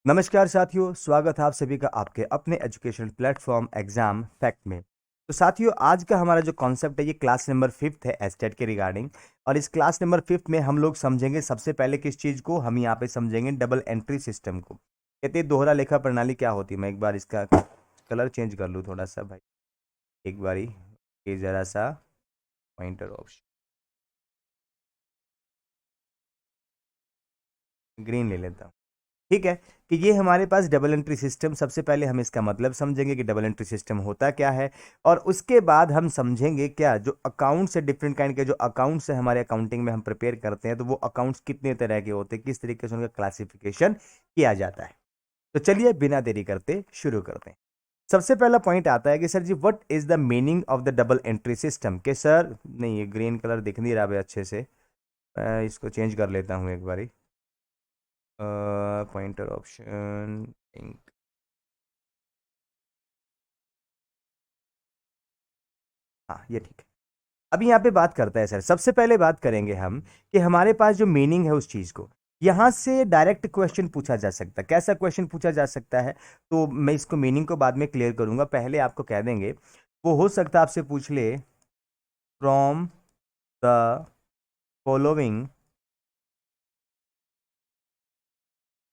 नमस्कार साथियों, स्वागत है आप सभी का आपके अपने एजुकेशनल प्लेटफॉर्म एग्जाम फैक्ट में। तो साथियों, आज का हमारा जो कॉन्सेप्ट है ये क्लास नंबर 5th है एस्टेट के रिगार्डिंग। और इस क्लास नंबर 5th में हम लोग समझेंगे सबसे पहले किस चीज़ को, हम यहाँ पे समझेंगे डबल एंट्री सिस्टम को। कहते हैं दोहरा लेखा प्रणाली क्या होती है। मैं एक बार इसका कलर चेंज कर लूँ थोड़ा सा भाई, एक बारी ये जरा सा पॉइंटर ऑप्शन ग्रीन ले लेता हूँ। ठीक है कि ये हमारे पास डबल एंट्री सिस्टम, सबसे पहले हम इसका मतलब समझेंगे कि डबल एंट्री सिस्टम होता क्या है। और उसके बाद हम समझेंगे क्या जो अकाउंट्स है, डिफरेंट काइंड के जो अकाउंट्स है हमारे अकाउंटिंग में हम प्रिपेयर करते हैं, तो वो अकाउंट्स कितने तरह के होते हैं, किस तरीके से उनका क्लासिफिकेशन किया जाता है। तो चलिए बिना देरी करते शुरू करते हैं। सबसे पहला पॉइंट आता है कि sir ji what is the meaning of the double entry system. के सर नहीं, ये ग्रीन कलर दिख नहीं रहा है अच्छे से, मैं इसको चेंज कर लेता हूँ एक बारी। Pointer option pink. हाँ ये ठीक है। अभी यहाँ पे बात करता है सर, सबसे पहले बात करेंगे हम कि हमारे पास जो मीनिंग है उस चीज को, यहां से डायरेक्ट क्वेश्चन पूछा जा सकता है। कैसा क्वेश्चन पूछा जा सकता है, तो मैं इसको मीनिंग को बाद में क्लियर करूंगा, पहले आपको कह देंगे। वो हो सकता है आपसे पूछ ले, from the following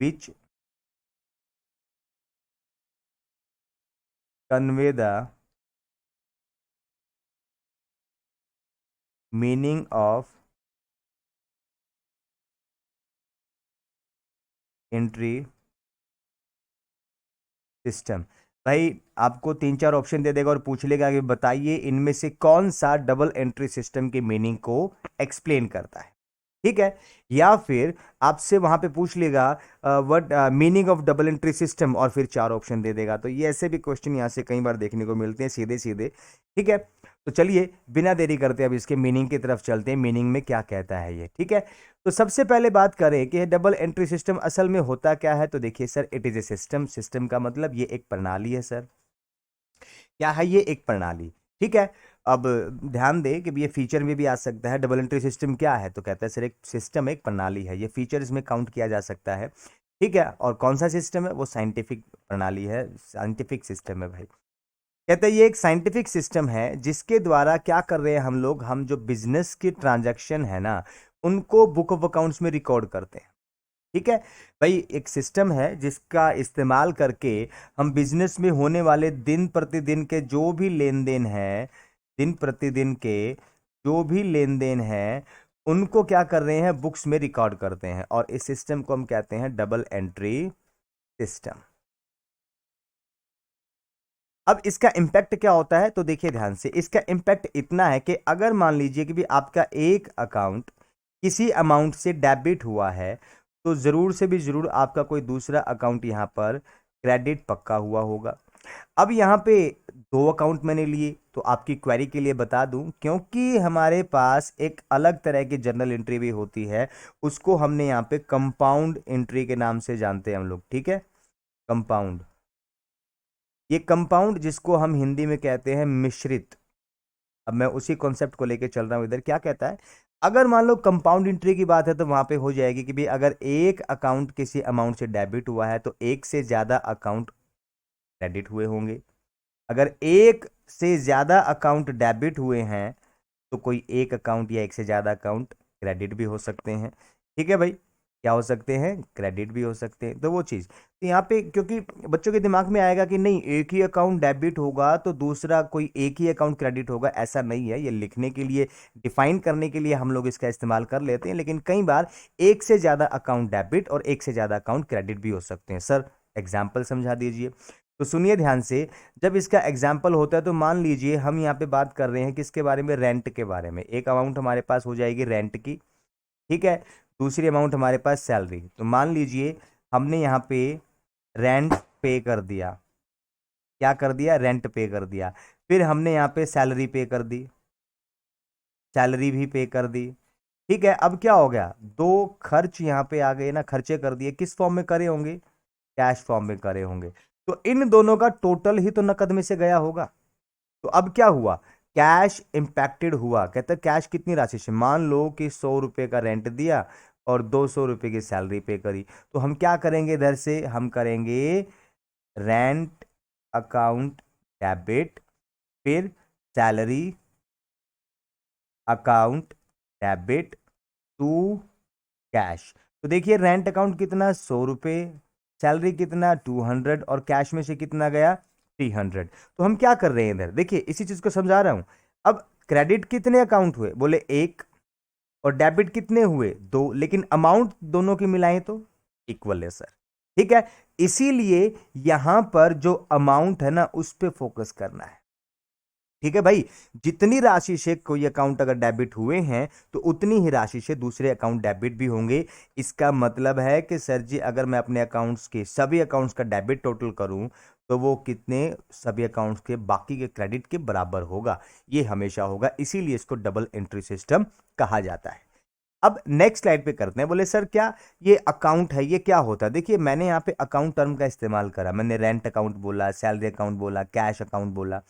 which convey the meaning of entry system. भाई आपको तीन चार ऑप्शन दे देगा और पूछ लेगा कि बताइए इनमें से कौन सा डबल एंट्री सिस्टम के मीनिंग को एक्सप्लेन करता है। ठीक है, या फिर आपसे वहां पे पूछ लेगा what meaning of double entry system, और फिर चार ऑप्शन दे देगा। तो ये ऐसे भी क्वेश्चन यहां से कई बार देखने को मिलते हैं सीधे सीधे। ठीक है, तो चलिए बिना देरी करते अब इसके मीनिंग की तरफ चलते हैं, मीनिंग में क्या कहता है ये। ठीक है, तो सबसे पहले बात करें कि डबल एंट्री सिस्टम असल में होता क्या है, तो देखिए sir, it is a system. System का मतलब ये एक प्रणाली है सर। क्या है ये? एक प्रणाली। ठीक है, अब ध्यान दें कि ये फीचर में भी आ सकता है। डबल एंट्री सिस्टम क्या है, तो कहता है सर एक सिस्टम एक प्रणाली है, ये फीचर इसमें काउंट किया जा सकता है। ठीक है, और कौन सा सिस्टम है? वो साइंटिफिक प्रणाली है, साइंटिफिक सिस्टम है भाई। कहते हैं ये एक साइंटिफिक सिस्टम है जिसके द्वारा क्या कर रहे हैं हम लोग, हम जो बिजनेस के ट्रांजैक्शन है ना, उनको बुक ऑफ अकाउंट्स में रिकॉर्ड करते हैं। ठीक है भाई, एक सिस्टम है जिसका इस्तेमाल करके हम बिजनेस में होने वाले दिन प्रतिदिन के जो भी लेन देन है, दिन प्रतिदिन के जो भी लेन देन है, उनको क्या कर रहे हैं, बुक्स में रिकॉर्ड करते हैं। और इस सिस्टम को हम कहते हैं डबल एंट्री सिस्टम। अब इसका इम्पैक्ट क्या होता है, तो देखिए ध्यान से, इसका इम्पैक्ट इतना है कि अगर मान लीजिए कि भी आपका एक अकाउंट किसी अमाउंट से डेबिट हुआ है, तो जरूर से भी जरूर आपका कोई दूसरा अकाउंट यहां पर क्रेडिट पक्का हुआ होगा। अब यहाँ पे दो अकाउंट मैंने लिए, तो आपकी क्वेरी के लिए बता दूं, क्योंकि हमारे पास एक अलग तरह की जर्नल एंट्री भी होती है, उसको हमने यहाँ पे कंपाउंड एंट्री के नाम से जानते हैं हम लोग। ठीक है, कंपाउंड, ये कंपाउंड जिसको हम हिंदी में कहते हैं मिश्रित। अब मैं उसी कॉन्सेप्ट को लेके चल रहा हूं। इधर क्या कहता है, अगर मान लो कंपाउंड एंट्री की बात है, तो वहां पे हो जाएगी कि भाई अगर एक अकाउंट किसी अमाउंट से डेबिट हुआ है, तो एक से ज्यादा अकाउंट क्रेडिट हुए होंगे। अगर एक से ज्यादा अकाउंट डेबिट हुए हैं, तो कोई एक अकाउंट या एक से ज्यादा अकाउंट क्रेडिट भी हो सकते हैं। ठीक है भाई, क्या हो सकते हैं? क्रेडिट भी हो सकते हैं। तो वो चीज, तो यहाँ पे क्योंकि बच्चों के दिमाग में आएगा कि नहीं एक ही अकाउंट डेबिट होगा तो दूसरा कोई एक ही अकाउंट क्रेडिट होगा, ऐसा नहीं है। ये लिखने के लिए, डिफाइन करने के लिए हम लोग इसका इस्तेमाल कर लेते हैं, लेकिन कई बार एक से ज्यादा अकाउंट डेबिट और एक से ज्यादा अकाउंट क्रेडिट भी हो सकते हैं। सर एग्जाम्पल समझा दीजिए। तो सुनिए ध्यान से, जब इसका एग्जाम्पल होता है तो मान लीजिए हम यहाँ पे बात कर रहे हैं किसके बारे में, रेंट के बारे में। एक अमाउंट हमारे पास हो जाएगी रेंट की। ठीक है, दूसरी अमाउंट हमारे पास सैलरी। तो मान लीजिए हमने यहाँ पे रेंट पे कर दिया। क्या कर दिया? रेंट पे कर दिया। फिर हमने यहाँ पे सैलरी पे कर दी, सैलरी भी पे कर दी। ठीक है, अब क्या हो गया, दो खर्च यहाँ पे आ गए ना, खर्चे कर दिए। किस फॉर्म में करे होंगे? कैश फॉर्म में करे होंगे। तो इन दोनों का टोटल ही तो नकद में से गया होगा। तो अब क्या हुआ, कैश इंपैक्टेड हुआ। कहते हैं कैश कितनी राशि से, मान लो कि 100 रुपए का रेंट दिया, और 200 रुपये की सैलरी पे करी, तो हम क्या करेंगे इधर से, हम करेंगे रेंट अकाउंट डेबिट, फिर salary account debit to cash. तो देखिए रेंट अकाउंट कितना 100 रुपये, सैलरी कितना 200 और कैश में से कितना गया 300। तो हम क्या कर रहे हैं इधर, देखिए इसी चीज को समझा रहा हूं। अब क्रेडिट कितने अकाउंट हुए, बोले एक, और डेबिट कितने हुए दो, लेकिन अमाउंट दोनों की मिलाएं तो इक्वल है सर। ठीक है, इसीलिए यहां पर जो अमाउंट है ना उस पे फोकस करना है। ठीक है भाई, जितनी राशि से कोई अकाउंट अगर डेबिट हुए हैं तो उतनी ही राशि से दूसरे अकाउंट डेबिट भी होंगे। इसका मतलब है कि सर जी अगर मैं अपने अकाउंट्स के सभी अकाउंट्स का डेबिट टोटल करूं तो वो कितने, सभी अकाउंट्स के बाकी के क्रेडिट के बराबर होगा, ये हमेशा होगा, इसीलिए इसको डबल एंट्री सिस्टम कहा जाता है। अब नेक्स्ट स्लाइड पे करते हैं। बोले सर क्या ये अकाउंट है, ये क्या होता है? देखिए मैंने यहाँ पे अकाउंट टर्म का इस्तेमाल करा, मैंने रेंट अकाउंट बोला, सैलरी अकाउंट बोला, कैश अकाउंट बोला।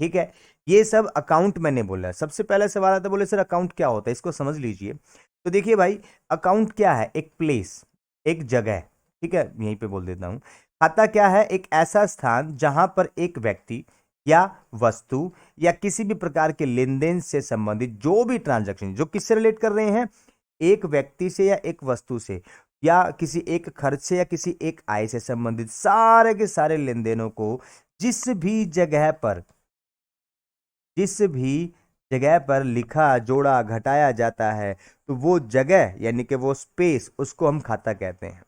ठीक है, ये सब अकाउंट मैंने बोला। सबसे पहला सवाल आता है, बोले सर अकाउंट क्या होता है, इसको समझ लीजिए। तो देखिए भाई, अकाउंट क्या है, एक प्लेस, एक जगह। ठीक है, यहीं पे बोल देता हूं। खाता क्या है, एक ऐसा स्थान जहां पर एक व्यक्ति या वस्तु या किसी भी प्रकार के लेन देन से संबंधित जो भी ट्रांजैक्शन, जो किससे रिलेट कर रहे हैं, एक व्यक्ति से या एक वस्तु से या किसी एक खर्च से या किसी एक आय से संबंधित सारे के सारे लेन देनों को जिस भी जगह पर लिखा जोड़ा घटाया जाता है, तो वो जगह यानी कि वो स्पेस, उसको हम खाता कहते हैं।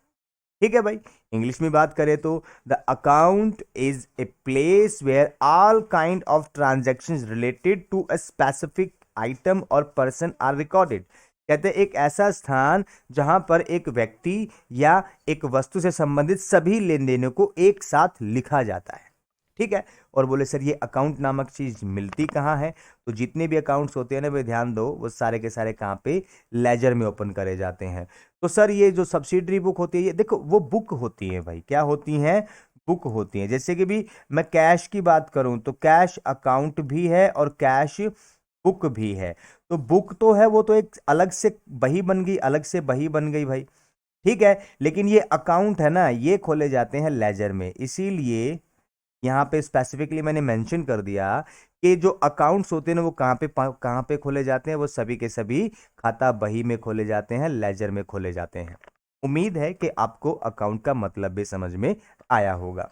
ठीक है भाई, इंग्लिश में बात करें तो the account is a place where all kind of transactions related to a specific item और पर्सन आर रिकॉर्डेड। कहते हैं एक ऐसा स्थान जहां पर एक व्यक्ति या एक वस्तु से संबंधित सभी लेन देनों को एक साथ लिखा जाता है। ठीक है, और बोले सर ये अकाउंट नामक चीज मिलती कहाँ है? तो जितने भी अकाउंट्स होते हैं ना भाई, ध्यान दो, वो सारे के सारे कहाँ पे, लेजर में ओपन करे जाते हैं। तो सर ये जो सब्सिडरी बुक होती है, ये देखो वो बुक होती है भाई, क्या होती हैं, बुक होती हैं। जैसे कि भी मैं कैश की बात करूं तो कैश अकाउंट भी है और कैश बुक भी है। तो बुक तो है, वो तो एक अलग से बही बन गई, अलग से बही बन गई भाई। ठीक है, लेकिन ये अकाउंट है ना, ये खोले जाते हैं लेजर में। इसीलिए यहाँ पे स्पेसिफिकली मैंने मेंशन कर दिया कि जो अकाउंट्स होते हैं ना वो कहाँ पे खोले जाते हैं, वो सभी के सभी खाता बही में खोले जाते हैं, लेजर में खोले जाते हैं। उम्मीद है कि आपको अकाउंट का मतलब भी समझ में आया होगा।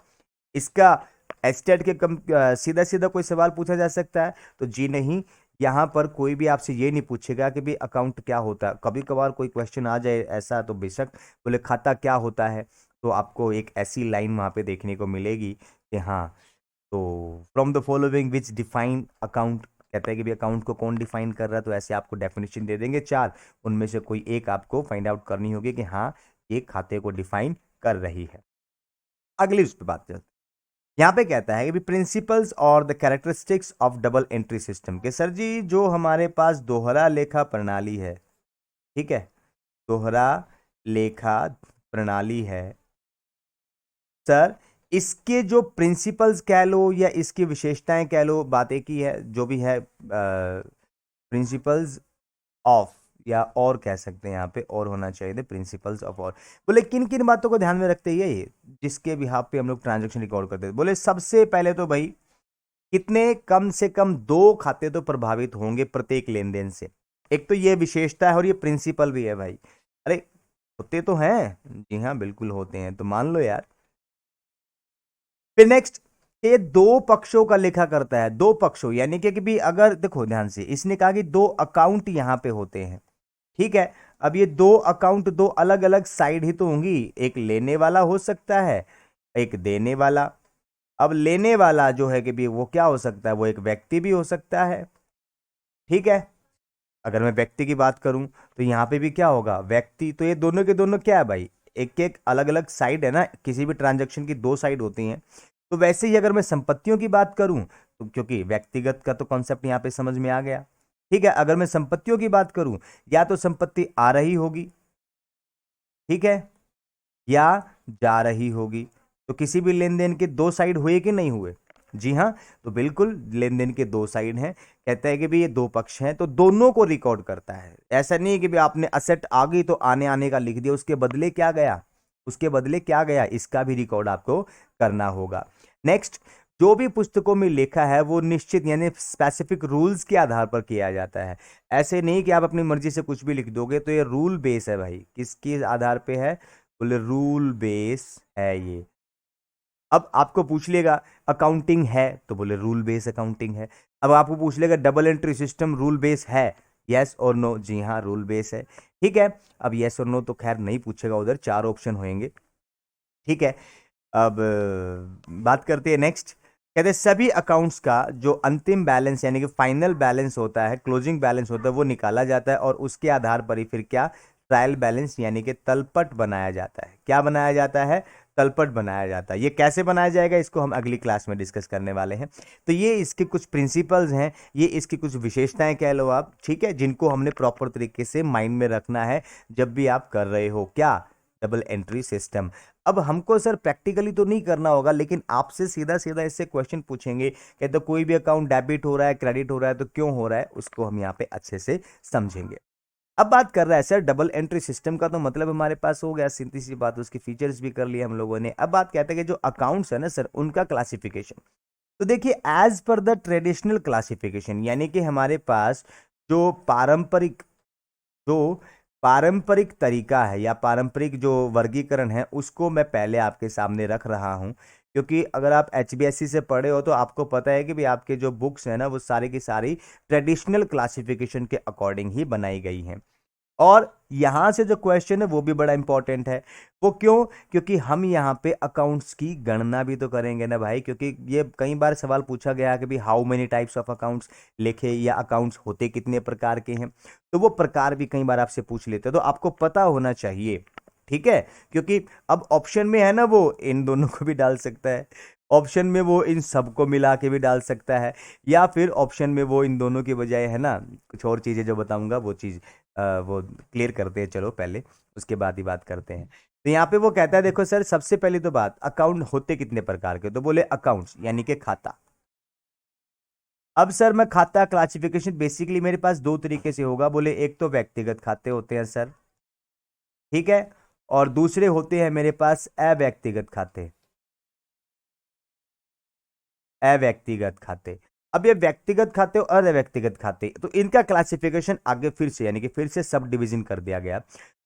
इसका एस्टेट के कम सीधा सीधा कोई सवाल पूछा जा सकता है तो जी नहीं, यहाँ पर कोई भी आपसे ये नहीं पूछेगा कि भाई अकाउंट क्या होता है। कभी कभार कोई क्वेश्चन आ जाए ऐसा, तो बेशक बोले खाता क्या होता है, तो आपको एक ऐसी लाइन वहां पे देखने को मिलेगी कि हाँ, तो from the following which define account, कहता है कि भी अकाउंट को कौन डिफाइन कर रहा है, तो ऐसे आपको डेफिनेशन दे देंगे चार, उनमें से कोई एक आपको फाइंड आउट करनी होगी कि हाँ ये खाते को डिफाइन कर रही है। अगली उस पर बात करते हैं। यहाँ पे कहता है कि प्रिंसिपल्स और the characteristics of double entry system के सर जी जो हमारे पास दोहरा लेखा प्रणाली है, ठीक है, दोहरा लेखा प्रणाली है सर, इसके जो प्रिंसिपल्स कह लो या इसकी विशेषताएं कह लो, बात एक ही है, जो भी है प्रिंसिपल्स ऑफ, या और कह सकते हैं, यहाँ पे और होना चाहिए प्रिंसिपल्स ऑफ। और बोले किन किन बातों को ध्यान में रखते हैं ये जिसके बिहाफ पे हम लोग ट्रांजेक्शन रिकॉर्ड करते हैं? बोले सबसे पहले तो भाई कितने, कम से कम दो खाते तो प्रभावित होंगे प्रत्येक लेन देन से। एक तो ये विशेषता है और ये प्रिंसिपल भी है भाई। अरे होते तो हैं, जी हाँ बिल्कुल होते हैं, तो मान लो यार। फिर नेक्स्ट, ये दो पक्षों का लेखा करता है, दो पक्षों यानी कि भी अगर देखो ध्यान से, इसने कहा कि दो अकाउंट यहां पे होते हैं। ठीक है, अब ये दो अकाउंट दो अलग अलग साइड ही तो होंगी, एक लेने वाला हो सकता है, एक देने वाला। अब लेने वाला जो है कि भी वो क्या हो सकता है, वो एक व्यक्ति भी हो सकता है। ठीक है, अगर मैं व्यक्ति की बात करूं तो यहां पे भी क्या होगा, व्यक्ति। तो ये दोनों के दोनों क्या है भाई, एक एक अलग अलग साइड है ना, किसी भी ट्रांजैक्शन की दो साइड होती हैं। तो वैसे ही अगर मैं संपत्तियों की बात करूं तो क्योंकि व्यक्तिगत का तो कॉन्सेप्ट यहां पे समझ में आ गया। ठीक है, अगर मैं संपत्तियों की बात करूं, या तो संपत्ति आ रही होगी, ठीक है, या जा रही होगी। तो किसी भी लेन देन के दो साइड हुए कि नहीं हुए, जी हाँ, तो बिल्कुल लेन देन के दो साइड हैं। कहता है कि भी ये दो पक्ष हैं तो दोनों को रिकॉर्ड करता है। ऐसा नहीं है कि भी आपने असेट आ गई तो आने आने का लिख दिया, उसके बदले क्या गया, उसके बदले क्या गया, इसका भी रिकॉर्ड आपको करना होगा। नेक्स्ट, जो भी पुस्तकों में लिखा है वो निश्चित यानी स्पेसिफिक रूल्स के आधार पर किया जाता है। ऐसे नहीं कि आप अपनी मर्जी से कुछ भी लिख दोगे, तो ये रूल बेस है भाई। किसके आधार पे है, बोले रूल बेस है ये। अब आपको पूछ लेगा अकाउंटिंग है, तो बोले रूल बेस अकाउंटिंग है। अब आपको पूछ लेगा double entry system rule base है, यस और नो, जी हाँ रूल बेस है। ठीक है, अब यस और नो तो खैर नहीं पूछेगा, उधर चार ऑप्शन होंगे। ठीक है, अब बात करते हैं नेक्स्ट। कहते हैं सभी अकाउंट्स का जो अंतिम बैलेंस यानी कि फाइनल बैलेंस होता है, क्लोजिंग बैलेंस होता है, वो निकाला जाता है और उसके आधार पर ही फिर क्या, ट्रायल बैलेंस यानी कि तलपट बनाया जाता है। क्या बनाया जाता है, तलपट बनाया जाता है। ये कैसे बनाया जाएगा इसको हम अगली क्लास में डिस्कस करने वाले हैं। तो ये इसके कुछ प्रिंसिपल्स हैं, ये इसकी कुछ विशेषताएं कह लो आप, ठीक है, जिनको हमने प्रॉपर तरीके से माइंड में रखना है जब भी आप कर रहे हो क्या, डबल एंट्री सिस्टम। अब हमको सर प्रैक्टिकली तो नहीं करना होगा, लेकिन आपसे सीधा सीधा इससे क्वेश्चन पूछेंगे कि तो कोई भी अकाउंट डेबिट हो रहा है, क्रेडिट हो रहा है, तो क्यों हो रहा है, उसको हम यहाँ पे अच्छे से समझेंगे। अब बात कर रहा है सर डबल एंट्री सिस्टम का, तो मतलब हमारे पास हो गया सीधी सी बात, उसकी फीचर्स भी कर लिए हम लोगों ने। अब बात कहते हैं कि जो अकाउंट्स है ना सर, उनका क्लासिफिकेशन। तो देखिए as per the traditional classification, यानी कि हमारे पास जो पारंपरिक तरीका है या पारंपरिक जो वर्गीकरण है, उसको मैं पहले आपके सामने रख रहा हूं। क्योंकि अगर आप एचबीएससी से पढ़े हो तो आपको पता है कि भी आपके जो बुक्स हैं ना, वो सारी की सारी ट्रेडिशनल क्लासिफिकेशन के अकॉर्डिंग ही बनाई गई हैं। और यहां से जो क्वेश्चन है वो भी बड़ा इंपॉर्टेंट है। वो क्यों, क्योंकि हम यहाँ पे अकाउंट्स की गणना भी तो करेंगे ना भाई। क्योंकि ये कई बार सवाल पूछा गया कि भाई how many types of accounts लिखे, या अकाउंट्स होते कितने प्रकार के हैं, तो वो प्रकार भी कई बार आपसे पूछ लेते हैं, तो आपको पता होना चाहिए। ठीक है, क्योंकि अब ऑप्शन में है ना, वो इन दोनों को भी डाल सकता है, ऑप्शन में वो इन सबको मिला के भी डाल सकता है, या फिर ऑप्शन में वो इन दोनों की बजाय है ना कुछ और चीजें जो बताऊंगा वो चीज वो क्लियर करते हैं, चलो पहले उसके बाद ही बात करते हैं। तो यहाँ पे वो कहता है देखो सर, सबसे पहली तो बात, अकाउंट होते कितने प्रकार के, तो बोले अकाउंट्स यानी कि खाता। अब सर मैं खाता क्लासिफिकेशन बेसिकली मेरे पास दो तरीके से होगा, बोले एक तो व्यक्तिगत खाते होते हैं सर, ठीक है, और दूसरे होते हैं मेरे पास अव्यक्तिगत खाते। अव्यक्तिगत खाते, अब ये व्यक्तिगत खाते और अव्यक्तिगत खाते, तो इनका क्लासिफिकेशन आगे फिर से यानी कि फिर से सब डिवीजन कर दिया गया।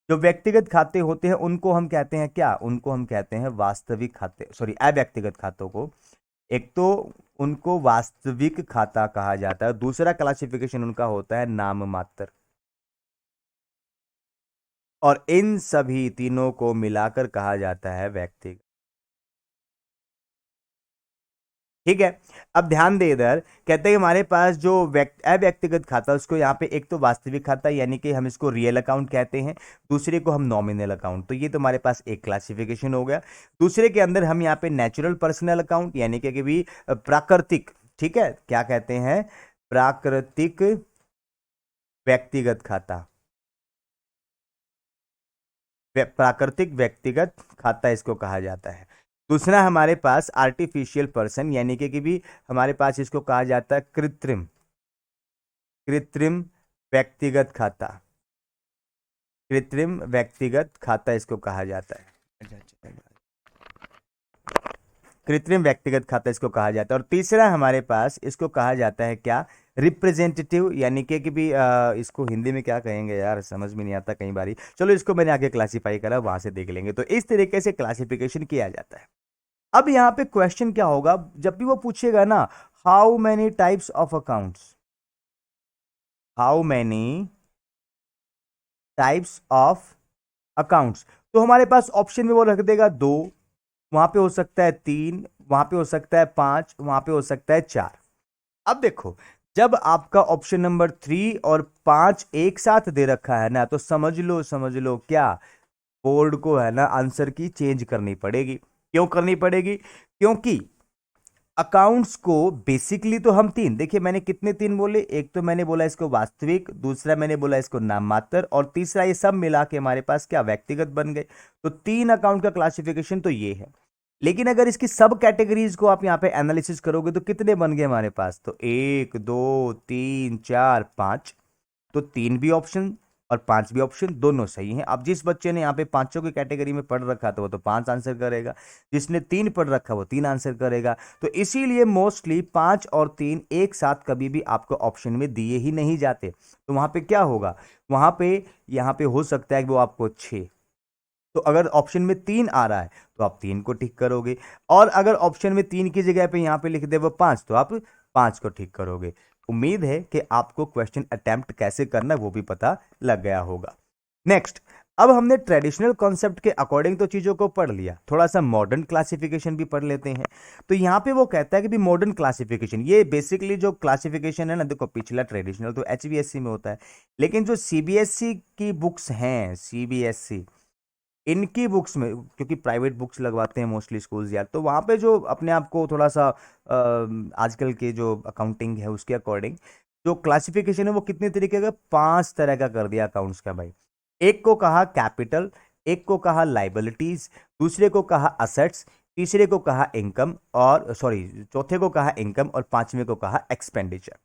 जो व्यक्तिगत खाते होते हैं उनको हम कहते हैं क्या, उनको हम कहते हैं वास्तविक खाते, सॉरी अव्यक्तिगत खातों को। एक तो उनको वास्तविक खाता कहा जाता है, दूसरा क्लासिफिकेशन उनका होता है नाम मात्र। और इन सभी तीनों को मिलाकर कहा जाता है व्यक्तिगत। ठीक है, अब ध्यान दे इधर, कहते हैं हमारे पास जो अव्यक्तिगत खाता है उसको यहाँ पे एक तो वास्तविक खाता यानी कि हम इसको रियल अकाउंट कहते हैं, दूसरे को हम नॉमिनल अकाउंट। तो ये तो हमारे पास एक क्लासिफिकेशन हो गया। दूसरे के अंदर हम यहाँ पे नेचुरल पर्सनल अकाउंट यानी कि भी प्राकृतिक, ठीक है, क्या कहते हैं, प्राकृतिक व्यक्तिगत खाता, प्राकृतिक व्यक्तिगत खाता इसको कहा जाता है। दूसरा हमारे पास आर्टिफिशियल पर्सन यानी कि भी हमारे पास इसको कहा जाता है कृत्रिम, कृत्रिम व्यक्तिगत खाता, कृत्रिम व्यक्तिगत खाता इसको कहा जाता है। अच्छा, अच्छा, कृत्रिम व्यक्तिगत खाता इसको कहा जाता है। और तीसरा हमारे पास इसको कहा जाता है क्या, रिप्रेजेंटेटिव, यानी कि भी इसको हिंदी में क्या कहेंगे यार, समझ में नहीं आता कई बारी, चलो इसको मैंने आगे क्लासिफाई करा, वहां से देख लेंगे। तो इस तरीके से क्लासिफिकेशन किया जाता है। अब यहाँ पे क्वेश्चन क्या होगा, जब भी वो पूछेगा ना how many types of accounts, how many types of accounts, तो हमारे पास ऑप्शन में वो रख देगा दो, वहां पे हो सकता है तीन, वहां पे हो सकता है पांच, वहां पे हो सकता है चार। अब देखो, जब आपका ऑप्शन नंबर 3 और 5 एक साथ दे रखा है ना, तो समझ लो क्या, बोर्ड को है ना आंसर की चेंज करनी पड़ेगी। क्यों करनी पड़ेगी, क्योंकि अकाउंट्स को बेसिकली तो हम तीन, देखिए मैंने कितने तीन बोले, एक तो मैंने बोला इसको वास्तविक, दूसरा मैंने बोला इसको नाम मात्र, और तीसरा ये सब मिला के हमारे पास क्या व्यक्तिगत बन गए। तो तीन अकाउंट का क्लासिफिकेशन तो ये है। लेकिन अगर इसकी सब कैटेगरीज को आप यहाँ पे एनालिसिस करोगे तो कितने बन गए हमारे पास, तो 1 2 3 4 5, तो 3 भी ऑप्शन और 5 भी ऑप्शन दोनों सही हैं। अब जिस बच्चे ने यहाँ पे पांचों की कैटेगरी में पढ़ रखा था वो तो 5 आंसर करेगा, जिसने 3 पढ़ रखा वो 3 आंसर करेगा। तो इसीलिए मोस्टली 5 और 3 एक साथ कभी भी आपको ऑप्शन में दिए ही नहीं जाते। तो वहां पे क्या होगा, वहां पे यहाँ पे हो सकता है कि वो आपको 6, तो अगर ऑप्शन में 3 आ रहा है तो आप 3 को टिक करोगे, और अगर ऑप्शन में 3 की जगह पे यहाँ पे लिख दे वो 5 तो आप 5 को टिक करोगे। उम्मीद है कि आपको क्वेश्चन अटेम्प्ट कैसे करना है वो भी पता लग गया होगा। नेक्स्ट, अब हमने ट्रेडिशनल कॉन्सेप्ट के अकॉर्डिंग तो चीजों को पढ़ लिया, थोड़ा सा मॉडर्न क्लासिफिकेशन भी पढ़ लेते हैं। तो यहाँ पे वो कहता है कि भी मॉडर्न क्लासिफिकेशन, ये बेसिकली जो क्लासिफिकेशन है ना, देखो पिछला ट्रेडिशनल तो एचबीएससी में होता है, लेकिन जो सीबीएसई की बुक्स हैं, सीबीएसई इनकी बुक्स में, क्योंकि प्राइवेट बुक्स लगवाते हैं मोस्टली स्कूल्स यार, तो वहाँ पे जो अपने आप को थोड़ा सा आजकल के जो अकाउंटिंग है उसके अकॉर्डिंग जो क्लासिफिकेशन है वो कितने तरीके का, 5 तरह का कर दिया अकाउंट्स का भाई। एक को कहा कैपिटल, एक को कहा लाइबिलिटीज, दूसरे को कहा असेट्स, तीसरे को कहा इनकम, और सॉरी चौथे को कहा इनकम, और पांचवे को कहा एक्सपेंडिचर।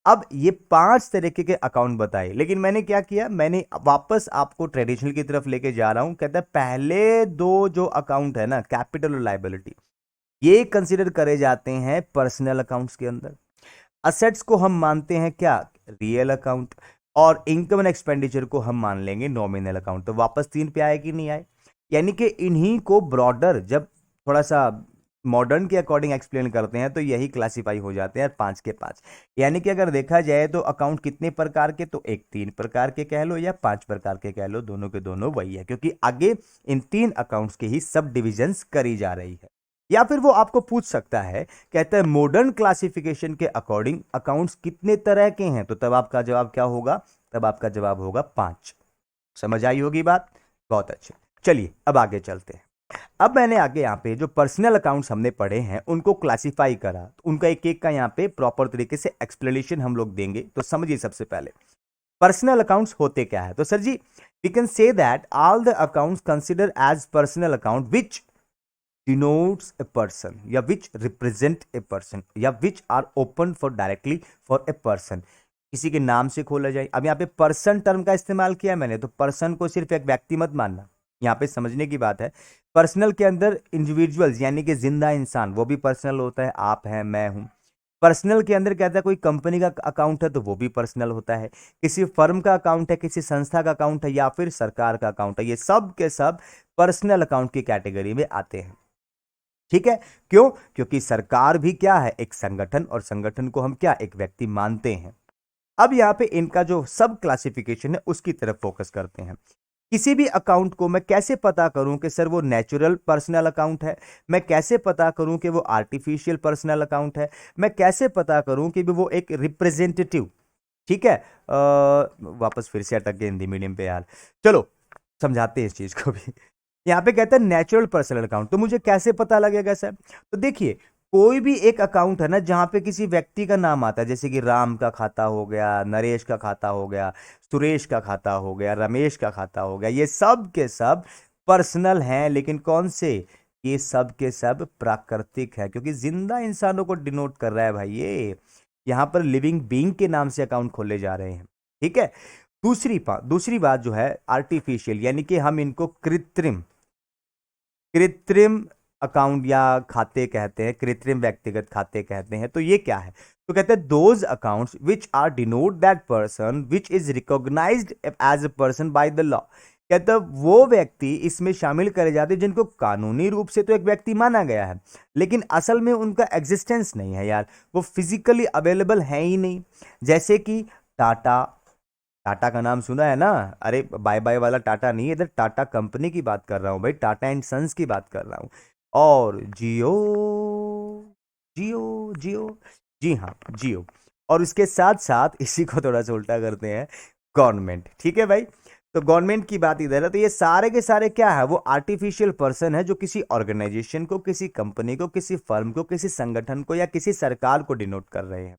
अब ये 5 तरीके के अकाउंट बताए, लेकिन मैंने क्या किया, मैंने वापस आपको ट्रेडिशनल की तरफ लेके जा रहा हूं। कहता है पहले दो जो अकाउंट है ना, कैपिटल और लाइबिलिटी, ये कंसिडर करे जाते हैं पर्सनल अकाउंट्स के अंदर। असेट्स को हम मानते हैं क्या, रियल अकाउंट, और इनकम एंड एक्सपेंडिचर को हम मान लेंगे नॉमिनल अकाउंट। तो वापस 3 पे आए कि नहीं आए, यानी कि इन्हीं को ब्रॉडर जब थोड़ा सा मॉडर्न के अकॉर्डिंग एक्सप्लेन करते हैं तो यही क्लासिफाई हो जाते हैं 5 के 5। यानी कि अगर देखा जाए तो अकाउंट कितने प्रकार के, तो एक 3 प्रकार के कह लो या 5 प्रकार के कह लो, दोनों के दोनों वही है, क्योंकि आगे इन 3 अकाउंट्स की ही सब डिविजन्स करी जा रही है। या फिर वो आपको पूछ सकता है, कहता है मॉडर्न क्लासिफिकेशन के अकॉर्डिंग अकाउंट्स कितने तरह के हैं, तो तब आपका जवाब क्या होगा, तब आपका जवाब होगा 5। समझ आई होगी बात, बहुत अच्छे। चलिए अब आगे चलते हैं। अब मैंने आगे यहाँ पे जो पर्सनल अकाउंट्स हमने पढ़े हैं उनको क्लासिफाई करा, तो उनका एक एक का यहाँ पे प्रॉपर तरीके से एक्सप्लेनेशन हम लोग देंगे। तो समझिए सबसे पहले पर्सनल अकाउंट्स होते क्या है। तो sir ji we can say that all the accounts consider as personal account which denotes a person या which represent a person या which are open for directly for a person, किसी के नाम से खोला जाए। अब यहाँ पे पर्सन टर्म का इस्तेमाल किया मैंने, तो पर्सन को सिर्फ एक व्यक्ति मत मानना, यहाँ पे समझने की बात है। पर्सनल के अंदर इंडिविजुअल्स यानी कि जिंदा इंसान वो भी पर्सनल होता है, आप हैं मैं हूं। पर्सनल के अंदर कहता है कोई कंपनी का अकाउंट है तो वो भी पर्सनल होता है, किसी फर्म का अकाउंट है, किसी संस्था का अकाउंट है, या फिर सरकार का अकाउंट है, ये सब के सब पर्सनल अकाउंट की कैटेगरी में आते हैं। ठीक है, क्यों, क्योंकि सरकार भी क्या है, एक संगठन, और संगठन को हम क्या, एक व्यक्ति मानते हैं। अब यहां पे इनका जो सब क्लासिफिकेशन है उसकी तरफ फोकस करते हैं। किसी भी अकाउंट को मैं कैसे पता करूं कि सर वो नेचुरल पर्सनल अकाउंट है, मैं कैसे पता करूं कि वो आर्टिफिशियल पर्सनल अकाउंट है, मैं कैसे पता करूं कि वो एक रिप्रेजेंटेटिव, ठीक है, वापस फिर से अटक गए हिंदी मीडियम पे यार, चलो समझाते हैं इस चीज को भी। यहाँ पे कहता है नेचुरल पर्सनल अकाउंट, तो मुझे कैसे पता लगेगा सर, तो देखिए कोई भी एक अकाउंट है ना जहां पे किसी व्यक्ति का नाम आता है, जैसे कि राम का खाता हो गया, नरेश का खाता हो गया, सुरेश का खाता हो गया, रमेश का खाता हो गया, ये सब के सब पर्सनल हैं, लेकिन कौन से, ये सब के सब प्राकृतिक है, क्योंकि जिंदा इंसानों को डिनोट कर रहा है भाई ये, यहाँ पर लिविंग बीइंग के नाम से अकाउंट खोले जा रहे हैं। ठीक है, दूसरी बात जो है आर्टिफिशियल, यानी कि हम इनको कृत्रिम अकाउंट या खाते कहते हैं, कृत्रिम व्यक्तिगत खाते कहते हैं। तो ये क्या है, तो कहते हैं those accounts which are denote that person which is recognised as a person by the law. कहते हैं वो व्यक्ति इसमें शामिल करे जाते हैं जिनको कानूनी रूप से तो एक व्यक्ति माना गया है, लेकिन असल में उनका एग्जिस्टेंस नहीं है यार, वो फिजिकली अवेलेबल है ही नहीं। जैसे कि टाटा, टाटा का नाम सुना है ना, अरे बाय बाय वाला टाटा नहीं, इधर टाटा कंपनी की बात कर रहा हूँ भाई, टाटा एंड सन्स की बात कर रहा हूँ। और जियो, जियो जियो, जी हाँ जियो, और उसके साथ साथ इसी को थोड़ा सा उल्टा करते हैं, गवर्नमेंट। ठीक है भाई, तो गवर्नमेंट की बात इधर है। तो ये सारे के सारे क्या है, वो आर्टिफिशियल पर्सन है जो किसी ऑर्गेनाइजेशन को, किसी कंपनी को, किसी फर्म को, किसी संगठन को या किसी सरकार को डिनोट कर रहे हैं।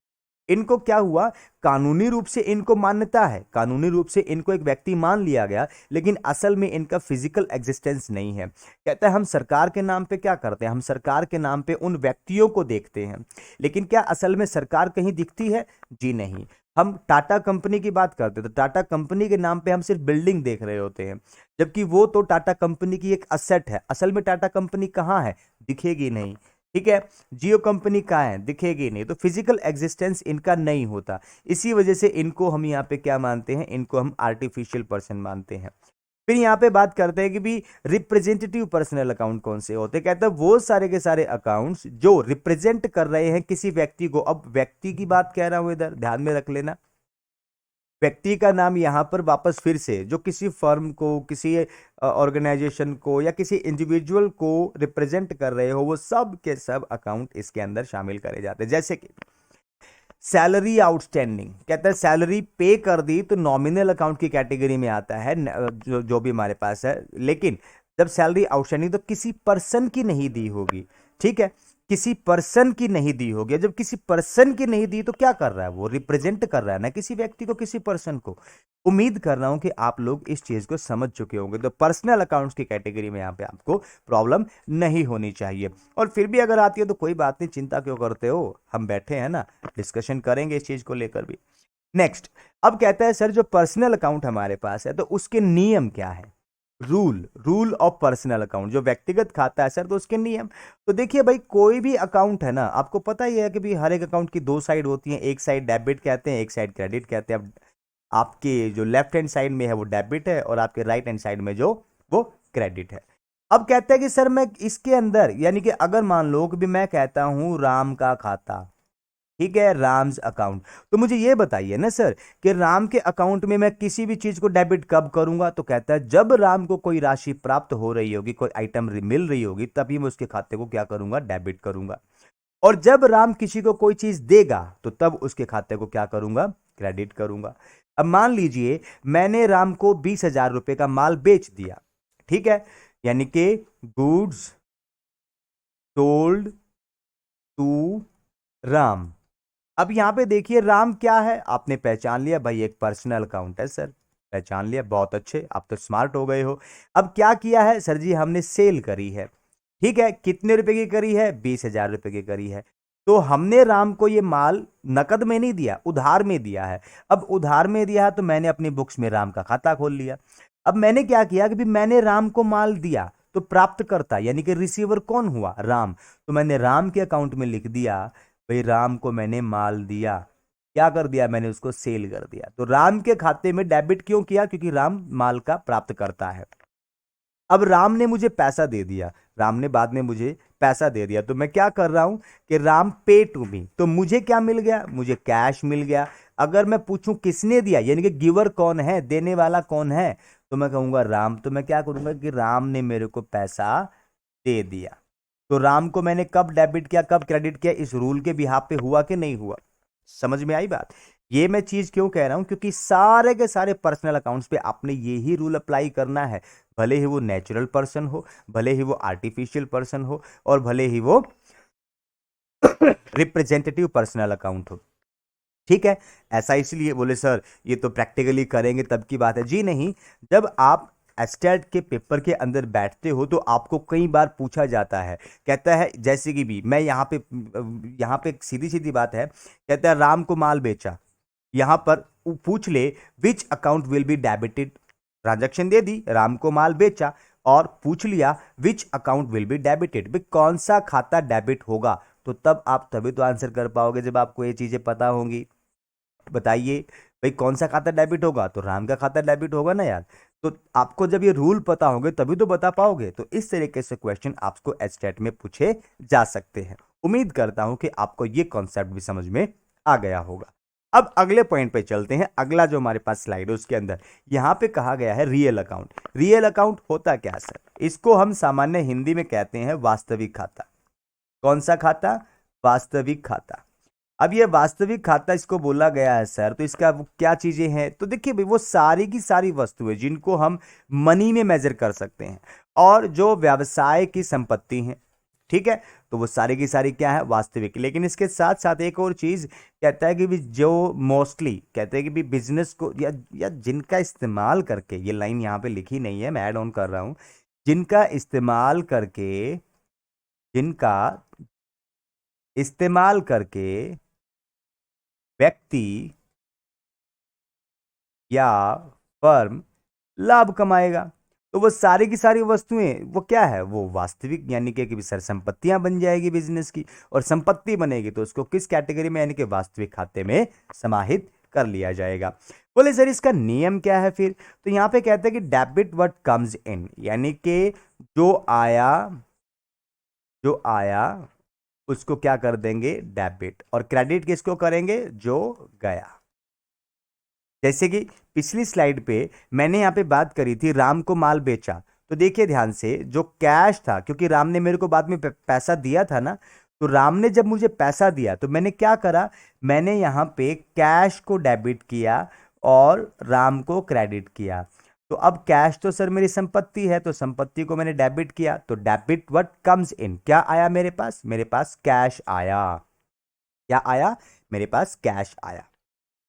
इनको क्या हुआ, कानूनी रूप से इनको मान्यता है, कानूनी रूप से इनको एक व्यक्ति मान लिया गया, लेकिन असल में इनका फिजिकल एग्जिस्टेंस नहीं है। कहता है हम सरकार के नाम पे क्या करते हैं, हम सरकार के नाम पे उन व्यक्तियों को देखते हैं, लेकिन क्या असल में सरकार कहीं दिखती है? जी नहीं। हम टाटा कंपनी की बात करते हैं तो टाटा कंपनी के नाम पे हम सिर्फ बिल्डिंग देख रहे होते हैं, जबकि वो तो टाटा कंपनी की एक असेट है। असल में टाटा कंपनी कहाँ है? दिखेगी नहीं। ठीक है, जियो कंपनी कहाँ है? दिखेगी नहीं। तो फिजिकल एग्जिस्टेंस इनका नहीं होता, इसी वजह से इनको हम यहाँ पे क्या मानते हैं, इनको हम आर्टिफिशियल पर्सन मानते हैं। फिर यहाँ पे बात करते हैं कि भी रिप्रेजेंटेटिव पर्सनल अकाउंट कौन से होते हैं। कहते हैं वो सारे के सारे अकाउंट्स जो रिप्रेजेंट कर रहे हैं किसी व्यक्ति को। अब व्यक्ति की बात कह रहा हूं, इधर ध्यान में रख लेना, व्यक्ति का नाम यहां पर वापस फिर से जो किसी फर्म को, किसी ऑर्गेनाइजेशन को या किसी इंडिविजुअल को रिप्रेजेंट कर रहे हो, वो सब के सब अकाउंट इसके अंदर शामिल करे जाते हैं। जैसे कि सैलरी आउटस्टैंडिंग, कहता है सैलरी पे कर दी तो नॉमिनल अकाउंट की कैटेगरी में आता है, जो भी हमारे पास है। लेकिन जब सैलरी आउटस्टैंडिंग तो किसी पर्सन की नहीं दी होगी, ठीक है, किसी पर्सन की नहीं दी होगी। जब किसी पर्सन की नहीं दी तो क्या कर रहा है, वो रिप्रेजेंट कर रहा है ना किसी व्यक्ति को, किसी पर्सन को। उम्मीद कर रहा हूं कि आप लोग इस चीज को समझ चुके होंगे। तो पर्सनल अकाउंट्स की कैटेगरी में यहां पे आपको प्रॉब्लम नहीं होनी चाहिए। और फिर भी अगर आती है तो कोई बात नहीं, चिंता क्यों करते हो, हम बैठे हैं ना, डिस्कशन करेंगे इस चीज को लेकर भी। नेक्स्ट, अब कहता है सर जो पर्सनल अकाउंट हमारे पास है तो उसके नियम क्या है, रूल ऑफ पर्सनल अकाउंट, जो व्यक्तिगत खाता है सर तो उसके नियम। तो देखिए भाई, कोई भी अकाउंट है ना, आपको पता ही है कि भाई हर एक अकाउंट की दो साइड होती है, एक साइड डेबिट कहते हैं, एक साइड क्रेडिट कहते हैं। अब आपके जो लेफ्ट हैंड साइड में है वो डेबिट है और आपके राइट हैंड साइड में जो वो क्रेडिट है। अब कहता है कि सर मैं इसके अंदर, यानी कि अगर मान लो कि भी मैं कहता हूं राम का खाता, ठीक है, राम्स अकाउंट, तो मुझे ये बताइए ना सर कि राम के अकाउंट में मैं किसी भी चीज को डेबिट कब करूंगा। तो कहता है जब राम को कोई राशि प्राप्त हो रही होगी, कोई आइटम मिल रही होगी, तभी मैं उसके खाते को क्या करूंगा, डेबिट करूंगा। और जब राम किसी को कोई चीज देगा तो तब उसके खाते को क्या करूंगा, क्रेडिट करूंगा। अब मान लीजिए मैंने राम को 20,000 रुपए का माल बेच दिया, ठीक है, यानी कि गुड्स सोल्ड टू राम। अब यहां पे देखिए राम क्या है, आपने पहचान लिया भाई, एक पर्सनल अकाउंट है सर, पहचान लिया, बहुत अच्छे, आप तो स्मार्ट हो गए हो। अब क्या किया है सर जी, हमने सेल करी है, ठीक है, कितने रुपए की करी है, 20,000 रुपए की करी है। तो हमने राम को ये माल नकद में नहीं दिया, उधार में दिया है। अब उधार में दिया है तो मैंने अपनी बुक्स में राम का खाता खोल लिया। अब मैंने क्या किया कि भी मैंने राम को माल दिया, तो प्राप्तकर्ता यानी कि रिसीवर कौन हुआ, राम। तो मैंने राम के अकाउंट में लिख दिया भाई राम को मैंने माल दिया, क्या कर दिया, मैंने उसको सेल कर दिया। तो राम के खाते में डेबिट क्यों किया, क्योंकि राम माल का प्राप्तकर्ता है। अब राम ने मुझे पैसा दे दिया, राम ने बाद में मुझे पैसा दे दिया, तो मैं क्या कर रहा हूं कि राम पे टू मी, तो मुझे क्या मिल गया, मुझे कैश मिल गया। अगर मैं पूछूं किसने दिया, यानी कि गिवर कौन है, देने वाला कौन है, तो मैं कहूंगा राम। तो मैं क्या करूंगा कि राम ने मेरे को पैसा दे दिया। तो राम को मैंने कब डेबिट किया, कब क्रेडिट किया, इस रूल के बिहाफ पे हुआ कि नहीं हुआ। समझ में आई बात। ये मैं चीज क्यों कह रहा हूं, क्योंकि सारे के सारे पर्सनल अकाउंट्स पे आपने यही रूल अप्लाई करना है, भले ही वो नेचुरल पर्सन हो, भले ही वो आर्टिफिशियल पर्सन हो, और भले ही वो रिप्रेजेंटेटिव पर्सनल अकाउंट हो। ठीक है, ऐसा इसलिए बोले सर ये तो प्रैक्टिकली करेंगे तब की बात है। जी नहीं, जब आप एस्टेट के पेपर के अंदर बैठते हो तो आपको कई बार पूछा जाता है, कहता है जैसे कि भी मैं यहाँ पे सीधी सीधी बात है, कहता है राम को माल बेचा, यहां पर पूछ ले which account will be debited, transaction दे दी, राम को माल बेचा, और पूछ लिया which account will be debited, भाई कौन सा खाता डेबिट होगा। तो तब आप तभी तो आंसर कर पाओगे जब आपको ये चीजें पता होंगी। बताइए भाई कौन सा खाता डेबिट होगा, तो राम का खाता डेबिट होगा ना यार। तो आपको जब ये रूल पता होंगे तभी तो बता पाओगे। तो इस तरीके से क्वेश्चन आपको एस्टेट में पूछे जा सकते हैं। उम्मीद करता हूं कि आपको ये कॉन्सेप्ट भी समझ में आ गया होगा। अब अगले पॉइंट पे चलते हैं। अगला जो हमारे पास स्लाइड है उसके अंदर यहां पे कहा गया है रियल अकाउंट। रियल अकाउंट होता क्या सर, इसको हम सामान्य हिंदी में कहते हैं वास्तविक खाता। कौन सा खाता, वास्तविक खाता। अब ये वास्तविक खाता इसको बोला गया है सर, तो इसका क्या चीजें हैं, तो देखिए भाई वो सारी की सारी वस्तुएं जिनको हम मनी में मेजर कर सकते हैं, और जो व्यवसाय की संपत्ति हैं, ठीक है, तो वो सारी की सारी क्या है, वास्तविक। लेकिन इसके साथ साथ एक और चीज कहता है कि भी जो मोस्टली कहते हैं कि भी बिजनेस को या जिनका इस्तेमाल करके, ये लाइन यहाँ पे लिखी नहीं है, मैं ऐड ऑन कर रहा हूं, जिनका इस्तेमाल करके व्यक्ति या फर्म लाभ कमाएगा, तो वो सारी की सारी वस्तुएं वो क्या है, वो वास्तविक यानी कि सर संपत्तियां बन जाएगी बिजनेस की। और संपत्ति बनेगी तो उसको किस कैटेगरी में, यानी कि वास्तविक खाते में समाहित कर लिया जाएगा। बोले सर इसका नियम क्या है फिर, तो यहां पे कहते हैं कि डेबिट व्हाट कम्स इन, यानी कि जो आया उसको क्या कर देंगे, डेबिट, और क्रेडिट किसको करेंगे, जो गया। जैसे कि पिछली स्लाइड पे मैंने यहां पे बात करी थी, राम को माल बेचा, तो देखिए ध्यान से, जो कैश था, क्योंकि राम ने मेरे को बाद में पैसा दिया था ना, तो राम ने जब मुझे पैसा दिया तो मैंने क्या करा, मैंने यहां पे कैश को डेबिट किया और राम को क्रेडिट किया। तो अब कैश तो सर मेरी संपत्ति है, तो संपत्ति को मैंने डेबिट किया, तो डेबिट व्हाट कम्स इन, क्या आया मेरे पास कैश आया। क्या आया, मेरे पास कैश आया।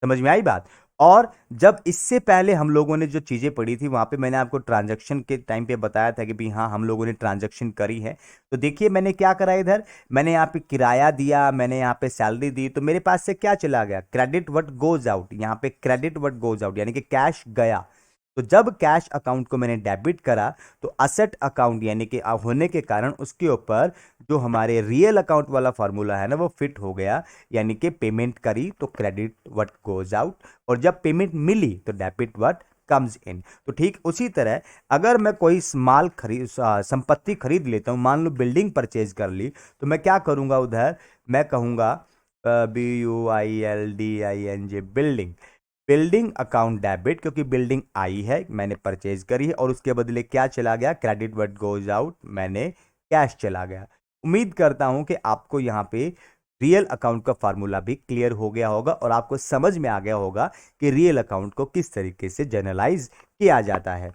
समझ में आई बात। और जब इससे पहले हम लोगों ने जो चीजें पढ़ी थी, वहां पे मैंने आपको ट्रांजैक्शन के टाइम पे बताया था कि भाई हाँ हम लोगों ने ट्रांजैक्शन करी है। तो देखिए मैंने क्या करा, इधर मैंने यहाँ पे किराया दिया, मैंने यहाँ पे सैलरी दी, तो मेरे पास से क्या चला गया, क्रेडिट व्हाट गोज आउट, यहाँ पे क्रेडिट व्हाट गोज आउट यानी कि कैश गया। तो जब कैश अकाउंट को मैंने डेबिट करा, तो असेट अकाउंट यानी कि होने के कारण उसके ऊपर जो हमारे रियल अकाउंट वाला फॉर्मूला है ना, वो फिट हो गया, यानी कि पेमेंट करी तो क्रेडिट व्हाट गोज आउट, और जब पेमेंट मिली तो डेबिट व्हाट कम्स इन। तो ठीक उसी तरह अगर मैं कोई माल संपत्ति खरीद लेता हूं, मान लो बिल्डिंग परचेज कर ली, तो मैं क्या करूंगा, उधर मैं कहूंगा BUILDING, building, building account debit, क्योंकि बिल्डिंग आई है, मैंने परचेज करी है, और उसके बदले क्या चला गया, क्रेडिट व्हाट गोज आउट, मैंने कैश चला गया। उम्मीद करता हूं कि आपको यहां पे रियल अकाउंट का फार्मूला भी क्लियर हो गया होगा और आपको समझ में आ गया होगा कि रियल अकाउंट को किस तरीके से जनरलाइज किया जाता है।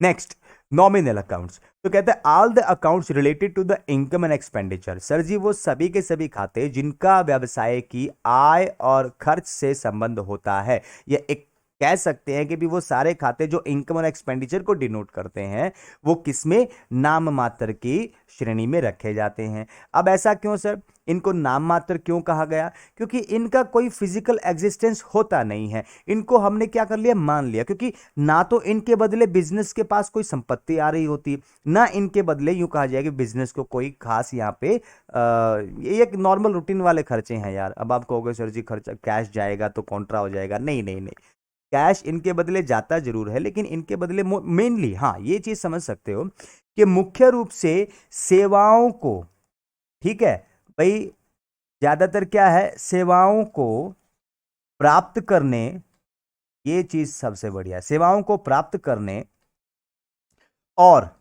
Next, nominal accounts. तो कहते हैं all the accounts related to the income and expenditure. Sir ji वो सभी के सभी खाते जिनका व्यवसाय की आय और खर्च से संबंध होता है, या एक कह सकते हैं कि भी वो सारे खाते जो इनकम और एक्सपेंडिचर को डिनोट करते हैं, वो किसमें, नाम मात्र की श्रेणी में रखे जाते हैं। अब ऐसा क्यों सर, इनको नाम मात्र क्यों कहा गया, क्योंकि इनका कोई फिजिकल एग्जिस्टेंस होता नहीं है, इनको हमने क्या कर लिया, मान लिया, क्योंकि ना तो इनके बदले बिजनेस के पास कोई संपत्ति आ रही होती, ना इनके बदले यूं कहा जाए कि बिजनेस को कोई खास यहाँ पे ये एक नॉर्मल रूटीन वाले खर्चे हैं यार। अब आप कहोगे सर जी खर्चा कैश जाएगा तो कॉन्ट्रा हो जाएगा, नहीं नहीं नहीं, कैश इनके बदले जाता जरूर है, लेकिन इनके बदले मेनली हाँ ये चीज समझ सकते हो कि मुख्य रूप से सेवाओं को, ठीक है भाई, ज्यादातर क्या है, सेवाओं को प्राप्त करने, ये चीज सबसे बढ़िया, सेवाओं को प्राप्त करने और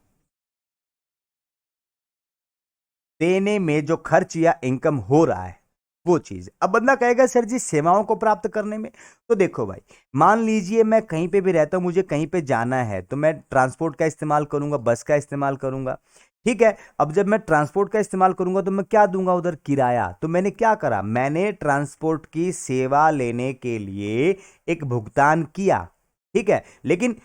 देने में जो खर्च या इनकम हो रहा है वो चीज। अब बंदा कहेगा सर जी सेवाओं को प्राप्त करने में, तो देखो भाई, मान लीजिए मैं कहीं पे भी रहता हूं, मुझे कहीं पे जाना है, तो मैं ट्रांसपोर्ट का इस्तेमाल करूंगा, बस का इस्तेमाल करूंगा, ठीक है। अब जब मैं ट्रांसपोर्ट का इस्तेमाल करूंगा तो मैं क्या दूंगा, उधर किराया। तो मैंने क्या करा, मैंने ट्रांसपोर्ट की सेवा लेने के लिए एक भुगतान किया, ठीक है। लेकिन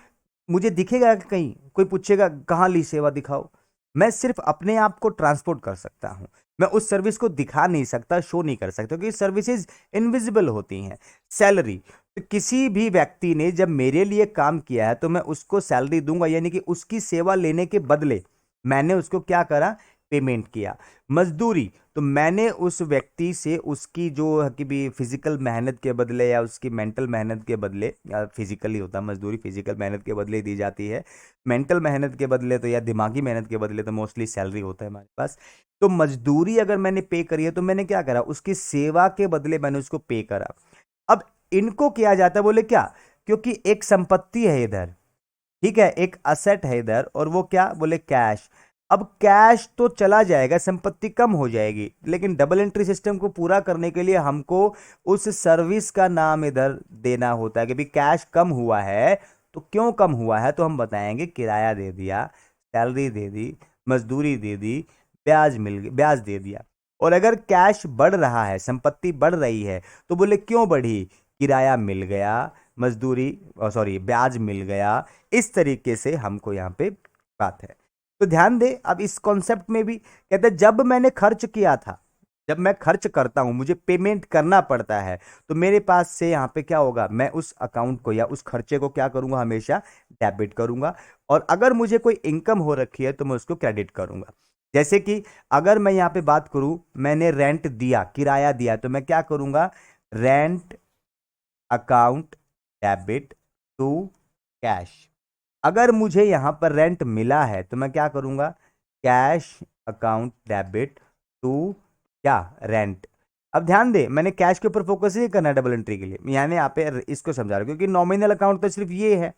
मुझे दिखेगा कि कहीं कोई पूछेगा कहां ली सेवा दिखाओ, मैं सिर्फ अपने आप को ट्रांसपोर्ट कर सकता हूं, मैं उस सर्विस को दिखा नहीं सकता, शो नहीं कर सकता, क्योंकि सर्विसेज इनविजिबल होती हैं। सैलरी, तो किसी भी व्यक्ति ने जब मेरे लिए काम किया है तो मैं उसको सैलरी दूंगा, यानी कि उसकी सेवा लेने के बदले मैंने उसको क्या करा, पेमेंट किया। मजदूरी, तो मैंने उस व्यक्ति से उसकी जो है कि भी फिजिकल मेहनत के बदले या उसकी मेंटल मेहनत के बदले, या फिजिकली होता है मजदूरी, फिजिकल मेहनत के बदले दी जाती है, मेंटल मेहनत के बदले तो या दिमागी मेहनत के बदले तो मोस्टली सैलरी होता है हमारे पास। तो मजदूरी अगर मैंने पे करी है तो मैंने क्या करा, उसकी सेवा के बदले मैंने उसको पे करा। अब इनको किया जाता है, बोले क्या, क्योंकि एक संपत्ति है इधर, ठीक है, एक असेट है इधर, और वो क्या, बोले कैश। अब कैश तो चला जाएगा, संपत्ति कम हो जाएगी, लेकिन डबल एंट्री सिस्टम को पूरा करने के लिए हमको उस सर्विस का नाम इधर देना होता है कि भाई कैश कम हुआ है, तो क्यों कम हुआ है, तो हम बताएंगे किराया दे दिया, सैलरी दे दी, मजदूरी दे दी, ब्याज दे दिया। और अगर कैश बढ़ रहा है, संपत्ति बढ़ रही है, तो बोले क्यों बढ़ी? किराया मिल गया, मजदूरी सॉरी ब्याज मिल गया। इस तरीके से हमको यहाँ पे बात है। तो ध्यान दे, अब इस कॉन्सेप्ट में भी कहते हैं जब मैंने खर्च किया था, जब मैं खर्च करता हूं, मुझे पेमेंट करना पड़ता है, तो मेरे पास से यहाँ पे क्या होगा, मैं उस अकाउंट को या उस खर्चे को क्या करूंगा, हमेशा डेबिट करूंगा। और अगर मुझे कोई इनकम हो रखी है तो मैं उसको क्रेडिट करूंगा। जैसे कि अगर मैं यहाँ पे बात करूं, मैंने रेंट दिया, किराया दिया, तो मैं क्या करूंगा, rent account debit to cash. अगर मुझे यहां पर रेंट मिला है तो मैं क्या करूंगा, कैश अकाउंट डेबिट टू क्या, रेंट। अब ध्यान दे, मैंने कैश के ऊपर फोकस ही करना है डबल एंट्री के लिए, यानी यहाँ पे इसको समझा रहा हूं, क्योंकि नॉमिनल अकाउंट तो सिर्फ ये है।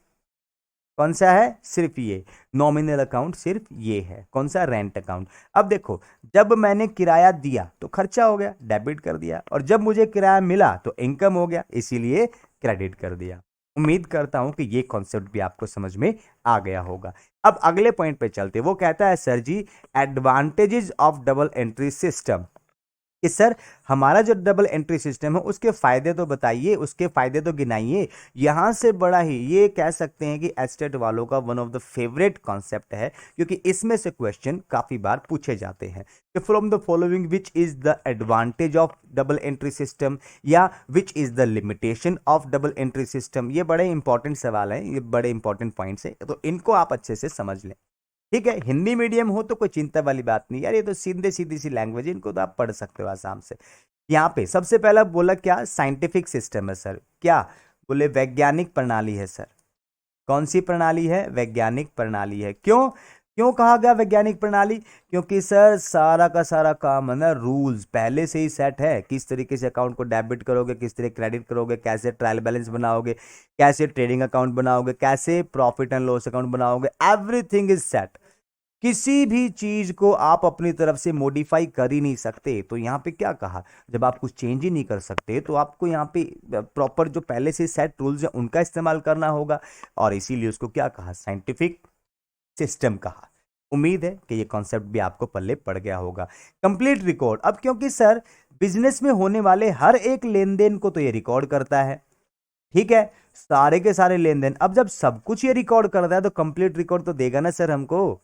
कौन सा है? सिर्फ ये नॉमिनल अकाउंट, सिर्फ ये है। कौन सा? Rent account. अब देखो, जब मैंने किराया दिया तो खर्चा हो गया, डेबिट कर दिया, और जब मुझे किराया मिला तो इनकम हो गया, इसीलिए क्रेडिट कर दिया। उम्मीद करता हूं कि ये कॉन्सेप्ट भी आपको समझ में आ गया होगा। अब अगले पॉइंट पे चलते, वो कहता है sir ji, advantages of double entry system, कि सर हमारा जो डबल एंट्री सिस्टम है उसके फायदे तो बताइए, उसके फायदे तो गिनाइए। यहां से बड़ा ही ये कह सकते हैं कि एस्टेट वालों का one of the favourite concept है, क्योंकि इसमें से क्वेश्चन काफी बार पूछे जाते हैं कि from the following which is the advantage of double entry system, या which is the limitation of double entry system. ये बड़े इंपॉर्टेंट सवाल हैं, ये बड़े इंपॉर्टेंट पॉइंट्स हैं, तो इनको आप अच्छे से समझ लें। ठीक है, हिंदी मीडियम हो तो कोई चिंता वाली बात नहीं यार, ये तो सीधे सीधी सी लैंग्वेज है, इनको तो आप पढ़ सकते हो आसाम से। यहाँ पे सबसे पहला बोला क्या, साइंटिफिक सिस्टम है सर। क्या बोले? वैज्ञानिक प्रणाली है सर। कौन सी प्रणाली है? वैज्ञानिक प्रणाली है। क्यों क्यों कहा गया वैज्ञानिक प्रणाली? क्योंकि सर सारा का सारा काम है ना, रूल्स पहले से ही सेट है, किस तरीके से अकाउंट को डेबिट करोगे, किस तरह क्रेडिट करोगे, कैसे ट्रायल बैलेंस बनाओगे, कैसे ट्रेडिंग अकाउंट बनाओगे, कैसे प्रॉफिट एंड लॉस अकाउंट बनाओगे, एवरीथिंग इज सेट। किसी भी चीज को आप अपनी तरफ से मॉडिफाई कर ही नहीं सकते। तो यहाँ पे क्या कहा, जब आप कुछ चेंज ही नहीं कर सकते तो आपको यहाँ पे प्रॉपर जो पहले से सेट रूल्स हैं उनका इस्तेमाल करना होगा, और इसीलिए उसको क्या कहा, साइंटिफिक सिस्टम कहा। उम्मीद है कि ये कॉन्सेप्ट भी आपको पल्ले पड़ गया होगा। कंप्लीट रिकॉर्ड, अब क्योंकि सर बिजनेस में होने वाले हर एक लेन देन को तो ये रिकॉर्ड करता है, ठीक है, सारे के सारे लेन देन। अब जब सब कुछ ये रिकॉर्ड करता है तो कंप्लीट रिकॉर्ड तो देगा ना सर हमको।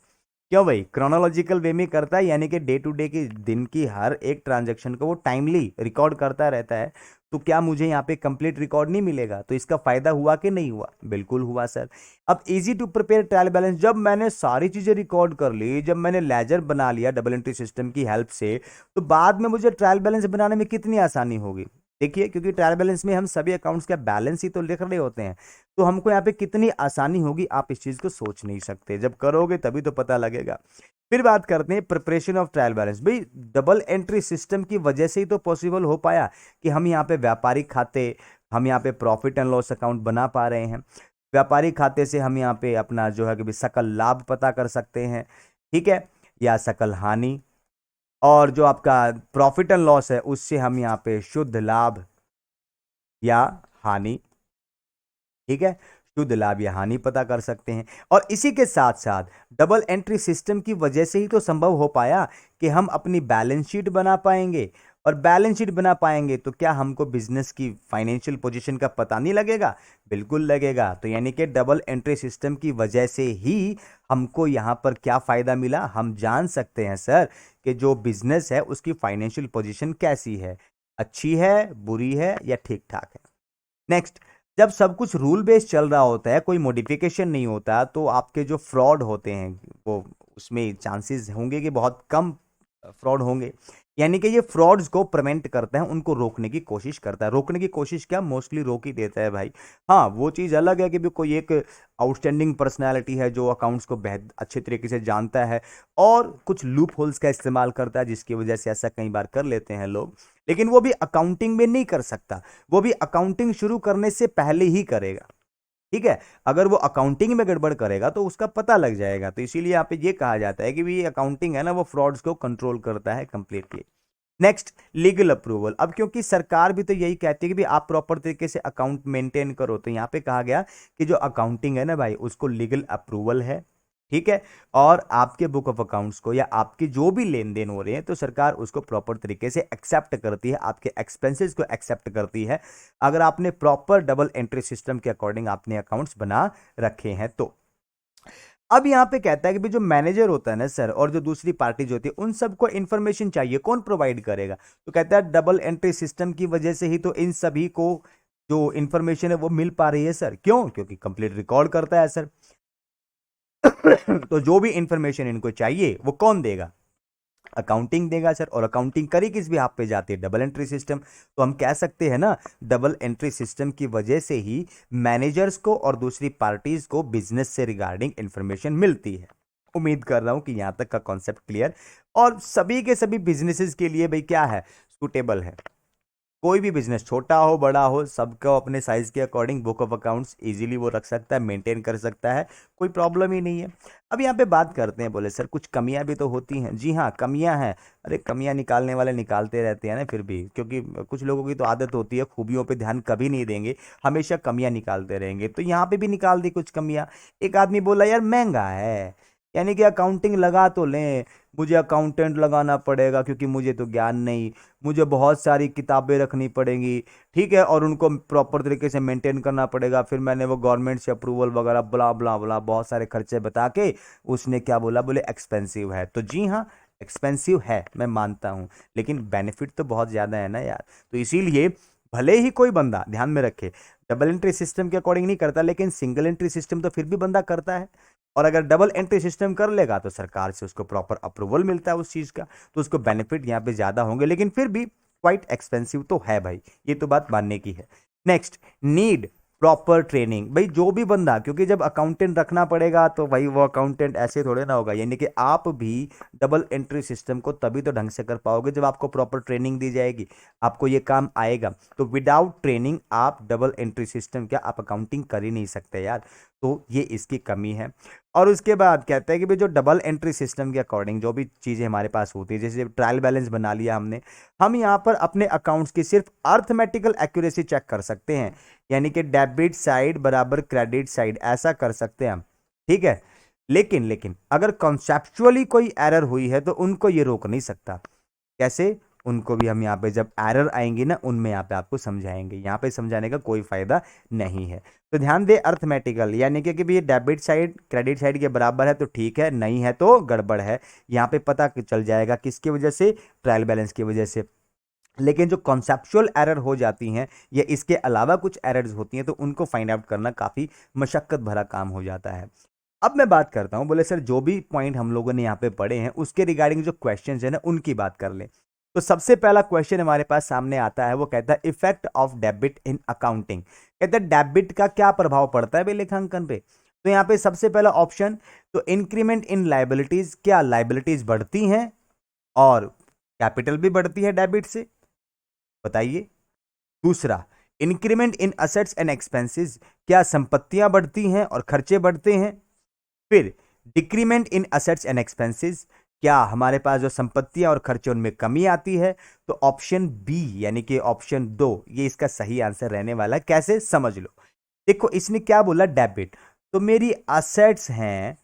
क्यों भाई? क्रोनोलॉजिकल वे में करता है, यानी कि डे टू डे की दिन की हर एक ट्रांजैक्शन को वो टाइमली रिकॉर्ड करता रहता है। तो क्या मुझे यहाँ पे कंप्लीट रिकॉर्ड नहीं मिलेगा? तो इसका फायदा हुआ कि नहीं हुआ? बिल्कुल हुआ सर। अब easy to prepare trial balance, जब मैंने सारी चीजें रिकॉर्ड कर ली, जब मैंने लेजर बना लिया डबल एंट्री सिस्टम की हेल्प से, तो बाद में मुझे ट्रायल बैलेंस बनाने में कितनी आसानी होगी। देखिए, क्योंकि ट्रायल बैलेंस में हम सभी अकाउंट्स का बैलेंस ही तो लिख रहे होते हैं, तो हमको यहाँ पे कितनी आसानी होगी आप इस चीज को सोच नहीं सकते। जब करोगे तभी तो पता लगेगा। फिर बात करते हैं प्रिपरेशन ऑफ ट्रायल बैलेंस। भाई डबल एंट्री सिस्टम की वजह से ही तो पॉसिबल हो पाया कि हम यहाँ पे व्यापारिक खाते, हम यहाँ पे प्रॉफिट एंड लॉस अकाउंट बना पा रहे हैं। व्यापारिक खाते से हम यहाँ पे अपना जो है कि भी सकल लाभ पता कर सकते हैं, ठीक है, या सकल हानि। और जो आपका प्रॉफिट एंड लॉस है उससे हम यहाँ पे शुद्ध लाभ या हानि, ठीक है, शुद्ध लाभ या हानि पता कर सकते हैं। और इसी के साथ साथ डबल एंट्री सिस्टम की वजह से ही तो संभव हो पाया कि हम अपनी बैलेंस शीट बना पाएंगे। और बैलेंस शीट बना पाएंगे तो क्या हमको बिजनेस की फाइनेंशियल पोजीशन का पता नहीं लगेगा? बिल्कुल लगेगा। तो यानी कि डबल एंट्री सिस्टम की वजह से ही हमको यहाँ पर क्या फायदा मिला, हम जान सकते हैं सर कि जो बिजनेस है उसकी फाइनेंशियल पोजीशन कैसी है, अच्छी है, बुरी है, या ठीक ठाक है। नेक्स्ट, जब सब कुछ रूल बेस्ड चल रहा होता है, कोई मॉडिफिकेशन नहीं होता, तो आपके जो फ्रॉड होते हैं वो उसमें चांसेस होंगे कि बहुत कम फ्रॉड होंगे। यानी कि ये फ्रॉड्स को प्रिवेंट करता है, उनको रोकने की कोशिश करता है। रोकने की कोशिश क्या, मोस्टली रोक ही देता है भाई। हाँ, वो चीज़ अलग है कि भी कोई एक आउटस्टैंडिंग पर्सनैलिटी है जो अकाउंट्स को बेहद अच्छे तरीके से जानता है और कुछ लूप होल्स का इस्तेमाल करता है, जिसकी वजह से ऐसा कई बार कर लेते हैं लोग, लेकिन वो भी अकाउंटिंग में नहीं कर सकता। वो भी अकाउंटिंग शुरू करने से पहले ही करेगा, ठीक है। अगर वो अकाउंटिंग में गड़बड़ करेगा तो उसका पता लग जाएगा। तो इसीलिए यहाँ पे ये कहा जाता है कि भी अकाउंटिंग है ना, वो फ्रॉड्स को कंट्रोल करता है कंप्लीटली। Next, legal approval. अब क्योंकि सरकार भी तो यही कहती है कि भी आप प्रॉपर तरीके से अकाउंट मेंटेन करो, तो यहाँ पे कहा गया कि जो अकाउंटिंग है ना भाई, उसको लीगल अप्रूवल है, ठीक है। और आपके बुक ऑफ अकाउंट्स को या आपके जो भी लेन देन हो रहे हैं तो सरकार उसको प्रॉपर तरीके से एक्सेप्ट करती है, आपके एक्सपेंसेस को एक्सेप्ट करती है, अगर आपने प्रॉपर डबल एंट्री सिस्टम के अकॉर्डिंग आपने अकाउंट्स बना रखे हैं तो। अब यहां पे कहता है कि भी जो मैनेजर होता है ना सर, और जो दूसरी पार्टी जो होती है, उन सबको इंफॉर्मेशन चाहिए, कौन प्रोवाइड करेगा? तो कहता है डबल एंट्री सिस्टम की वजह से ही तो इन सभी को जो इंफॉर्मेशन है वो मिल पा रही है सर। क्यों? क्योंकि कंप्लीट रिकॉर्ड करता है सर। तो जो भी इंफॉर्मेशन इनको चाहिए वो कौन देगा? अकाउंटिंग देगा सर। और अकाउंटिंग करी किस भी आप पे जाती है? Double entry system. तो हम कह सकते हैं ना, डबल एंट्री सिस्टम की वजह से ही मैनेजर्स को और दूसरी पार्टीज को बिजनेस से रिगार्डिंग इंफॉर्मेशन मिलती है। उम्मीद कर रहा हूं कि यहां तक का कॉन्सेप्ट क्लियर और सभी के सभी बिजनेसेस के लिए भाई क्या है, सूटेबल है। कोई भी बिजनेस छोटा हो बड़ा हो, सबको अपने साइज के according book of accounts easily वो रख सकता है, मेंटेन कर सकता है, कोई प्रॉब्लम ही नहीं है। अब यहाँ पे बात करते हैं, बोले सर कुछ कमियां भी तो होती हैं। जी हाँ, कमियां हैं। अरे कमियां निकालने वाले निकालते रहते हैं ना फिर भी, क्योंकि कुछ लोगों की तो आदत होती है, खूबियों पे ध्यान कभी नहीं देंगे, हमेशा कमियां निकालते रहेंगे। तो यहाँ पे भी निकाल दी कुछ कमियां। एक आदमी बोला यार महंगा है, यानी कि अकाउंटिंग लगा तो लें, मुझे अकाउंटेंट लगाना पड़ेगा क्योंकि मुझे तो ज्ञान नहीं, मुझे बहुत सारी किताबें रखनी पड़ेंगी, ठीक है, और उनको प्रॉपर तरीके से मेंटेन करना पड़ेगा, फिर मैंने वो गवर्नमेंट से अप्रूवल वगैरह ब्ला ब्ला ब्ला बहुत सारे खर्चे बता के उसने क्या बोला, बोले एक्सपेंसिव है। तो जी हाँ, एक्सपेंसिव है, मैं मानता हूँ, लेकिन बेनिफिट तो बहुत ज़्यादा है ना यार। तो इसीलिए भले ही कोई बंदा ध्यान में रखे डबल एंट्री सिस्टम के अकॉर्डिंग नहीं करता, लेकिन सिंगल एंट्री सिस्टम तो फिर भी बंदा करता है। और अगर डबल एंट्री सिस्टम कर लेगा तो सरकार से उसको प्रॉपर अप्रूवल मिलता है उस चीज का, तो उसको बेनिफिट यहाँ पे ज्यादा होंगे, लेकिन फिर भी क्वाइट एक्सपेंसिव तो है भाई, ये तो बात मानने की है। Next, need proper training. भाई जो भी बंदा, क्योंकि जब अकाउंटेंट रखना पड़ेगा तो भाई वो अकाउंटेंट ऐसे थोड़े ना होगा, यानी कि आप भी डबल एंट्री सिस्टम को तभी तो ढंग से कर पाओगे जब आपको प्रॉपर ट्रेनिंग दी जाएगी, आपको ये काम आएगा। तो विदाउट ट्रेनिंग आप डबल एंट्री सिस्टम क्या आप अकाउंटिंग कर ही नहीं सकते यार। तो ये इसकी कमी है। और उसके बाद कहते हैं कि भाई जो डबल एंट्री सिस्टम के अकॉर्डिंग जो भी चीज़ें हमारे पास होती है, जैसे ट्रायल बैलेंस बना लिया हमने, हम यहाँ पर अपने अकाउंट्स की सिर्फ अर्थमेटिकल एक्यूरेसी चेक कर सकते हैं, यानी कि डेबिट साइड बराबर क्रेडिट साइड, ऐसा कर सकते हैं हम, ठीक है। लेकिन अगर कॉन्सेप्चुअली कोई एरर हुई है तो उनको ये रोक नहीं सकता। कैसे? उनको भी हम यहाँ पे जब एरर आएंगी ना, उनमें यहाँ पे आपको समझाएंगे, यहाँ पे समझाने का कोई फायदा नहीं है। तो ध्यान दे, अर्थमेटिकल यानी कि भी ये डेबिट साइड क्रेडिट साइड के बराबर है तो ठीक है, नहीं है तो गड़बड़ है। यहाँ पे पता चल जाएगा किसकी वजह से, ट्रायल बैलेंस की वजह से। लेकिन जो कॉन्सेप्चुअल एरर हो जाती हैं या इसके अलावा कुछ एरर्स होती हैं तो उनको फाइंड आउट करना काफ़ी मशक्कत भरा काम हो जाता है। अब मैं बात करता हूं, बोले सर जो भी पॉइंट हम लोगों ने यहाँ पे पढ़े हैं उसके रिगार्डिंग जो क्वेश्चंस है ना उनकी बात कर ले। तो सबसे पहला क्वेश्चन हमारे पास सामने आता है, वो कहता है effect of debit in accounting. कहता है डेबिट का क्या प्रभाव पड़ता है भाई लेखांकन पे। तो यहाँ पे सबसे पहला ऑप्शन, तो इंक्रीमेंट इन लाइबिलिटीज, क्या लाइबिलिटीज बढ़ती हैं और कैपिटल भी बढ़ती है डेबिट से, बताइए। दूसरा, increment in assets and expenses, क्या संपत्तियां बढ़ती हैं और खर्चे बढ़ते हैं। फिर decrement in assets and expenses, क्या हमारे पास जो संपत्तियां और खर्चे उनमें कमी आती है। तो ऑप्शन बी यानी कि ऑप्शन 2 ये इसका सही आंसर रहने वाला है। कैसे, समझ लो। देखो इसने क्या बोला, डेबिट, तो मेरी असेट्स हैं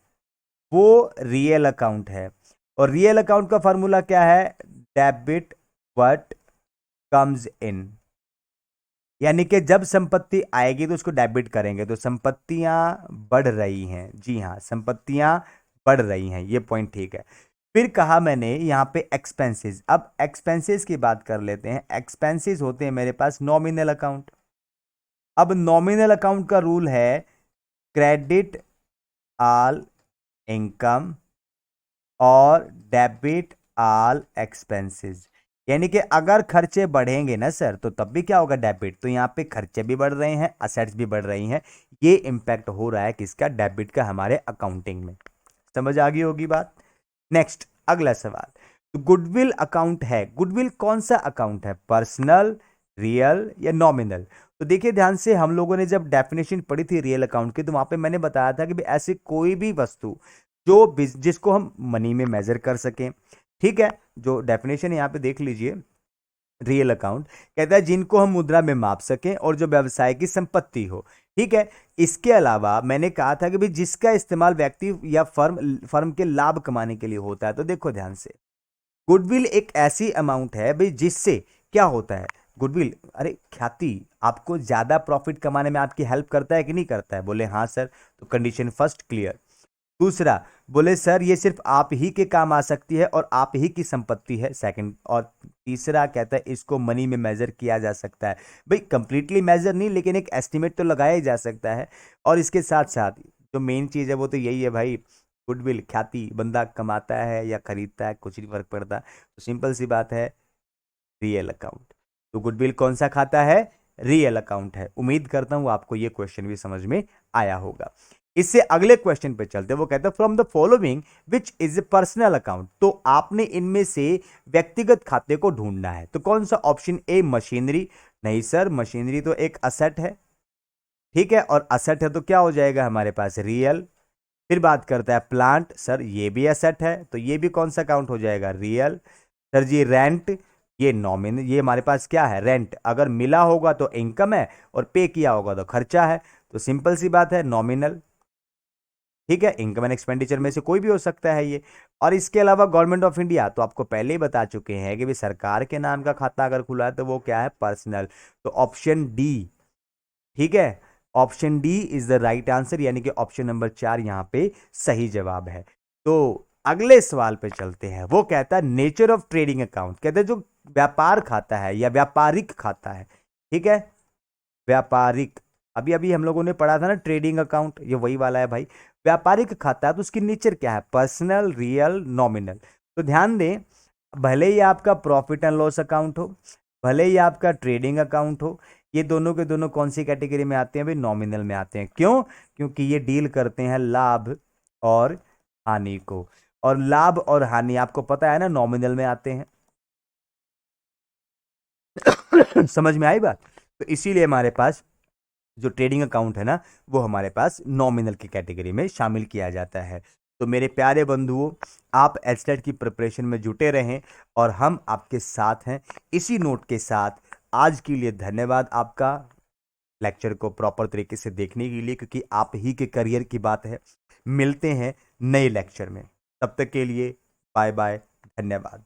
वो रियल अकाउंट है, और रियल अकाउंट का फॉर्मूला क्या है, डेबिट व्हाट कम्स इन, यानी कि जब संपत्ति आएगी तो उसको डेबिट करेंगे, तो संपत्तियां बढ़ रही हैं। जी हाँ, संपत्तियां बढ़ रही हैं, ये पॉइंट ठीक है। फिर कहा मैंने यहाँ पे एक्सपेंसेस, अब एक्सपेंसेस की बात कर लेते हैं। एक्सपेंसेस होते हैं मेरे पास नॉमिनल अकाउंट। अब नॉमिनल अकाउंट का रूल है क्रेडिट ऑल इनकम और डेबिट ऑल एक्सपेंसेस, यानी कि अगर खर्चे बढ़ेंगे ना सर तो तब भी क्या होगा, डेबिट। तो यहाँ पे खर्चे भी बढ़ रहे हैं, असेट्स भी बढ़ रही हैं, ये इंपैक्ट हो रहा है किसका, डेबिट का हमारे अकाउंटिंग में। समझ आ गई होगी बात। नेक्स्ट अगला सवाल, तो गुडविल अकाउंट है, गुडविल कौन सा अकाउंट है, पर्सनल, रियल या नॉमिनल। तो देखिए ध्यान से, हम लोगों ने जब डेफिनेशन पढ़ी थी रियल अकाउंट की तो वहां पे मैंने बताया था कि भाई ऐसे कोई भी वस्तु जो जिसको हम मनी में मेजर कर सकें, ठीक है। जो डेफिनेशन यहाँ पे देख लीजिए, रियल अकाउंट कहता है जिनको हम मुद्रा में माप सकें और जो व्यवसाय की संपत्ति हो। ठीक है। इसके अलावा मैंने कहा था कि भाई जिसका इस्तेमाल व्यक्ति या फर्म के लाभ कमाने के लिए होता है। तो देखो ध्यान से, गुडविल एक ऐसी अमाउंट है भाई जिससे क्या होता है, गुडविल अरे ख्याति आपको ज्यादा प्रॉफिट कमाने में आपकी हेल्प करता है कि नहीं करता है? बोले हाँ सर। तो कंडीशन फर्स्ट क्लियर। दूसरा, बोले सर ये सिर्फ आप ही के काम आ सकती है और आप ही की संपत्ति है, सेकंड। और तीसरा कहता है इसको मनी में मेजर किया जा सकता है। भाई कंप्लीटली मेजर नहीं, लेकिन एक एस्टिमेट तो लगाया ही जा सकता है। और इसके साथ साथ जो मेन चीज है वो तो यही है भाई, गुडविल ख्याति बंदा कमाता है या खरीदता है कुछ नहीं फर्क पड़ता। तो सिंपल सी बात है, रियल अकाउंट। तो गुडविल कौन सा खाता है? रियल अकाउंट है। उम्मीद करता हूं आपको ये क्वेश्चन भी समझ में आया होगा। इससे अगले क्वेश्चन पे चलते हैं। वो कहता है from the following which is a personal account. तो आपने इनमें से व्यक्तिगत खाते को ढूंढना है। तो कौन सा? Option A machinery. नहीं सर, मशीनरी तो एक असेट है। ठीक है, और असेट है तो क्या हो जाएगा हमारे पास? रियल। फिर बात करता है प्लांट, सर ये भी एसेट है तो ये भी कौन सा काउंट हो जाएगा? रियल। सर जी रेंट, ये नॉमिनल, ये हमारे पास क्या है? रेंट। अगर मिला होगा तो इनकम है और पे किया होगा तो खर्चा है। तो सिंपल सी बात है, नॉमिनल। ठीक है, इनकम एंड एक्सपेंडिचर में से कोई भी हो सकता है ये। और इसके अलावा गवर्नमेंट ऑफ इंडिया तो आपको पहले ही बता चुके हैं कि भी सरकार के नाम का खाता अगर खुला है तो वो क्या है? पर्सनल। तो ऑप्शन डी। ठीक है, option D is the right answer, यानी कि ऑप्शन नंबर 4 यहां पे सही जवाब है। तो अगले सवाल पे चलते हैं। वो कहता है नेचर ऑफ ट्रेडिंग अकाउंट। कहते हैं जो व्यापार खाता है या व्यापारिक खाता है। ठीक है, व्यापारिक। अभी अभी हम लोगों ने पढ़ा था ना ट्रेडिंग अकाउंट, ये वही वाला है भाई। व्यापारिक खाता है तो उसकी नेचर क्या है? Personal, real, nominal. तो ध्यान दें, भले ही आपका प्रॉफिट एंड लॉस अकाउंट हो, भले ही आपका ट्रेडिंग अकाउंट हो, ये दोनों के दोनों कौन सी कैटेगरी में आते हैं भाई? नॉमिनल में आते हैं। क्यों? क्योंकि ये डील करते हैं लाभ और हानि को, और लाभ और हानि आपको पता है ना नॉमिनल में आते हैं। समझ में आई बात? तो इसीलिए हमारे पास जो ट्रेडिंग अकाउंट है ना, वो हमारे पास नॉमिनल की कैटेगरी में शामिल किया जाता है। तो मेरे प्यारे बंधुओं, आप एचटेट की प्रिपरेशन में जुटे रहें और हम आपके साथ हैं। इसी नोट के साथ आज के लिए धन्यवाद आपका, लेक्चर को प्रॉपर तरीके से देखने के लिए, क्योंकि आप ही के करियर की बात है। मिलते हैं नए लेक्चर में, तब तक के लिए बाय बाय, धन्यवाद।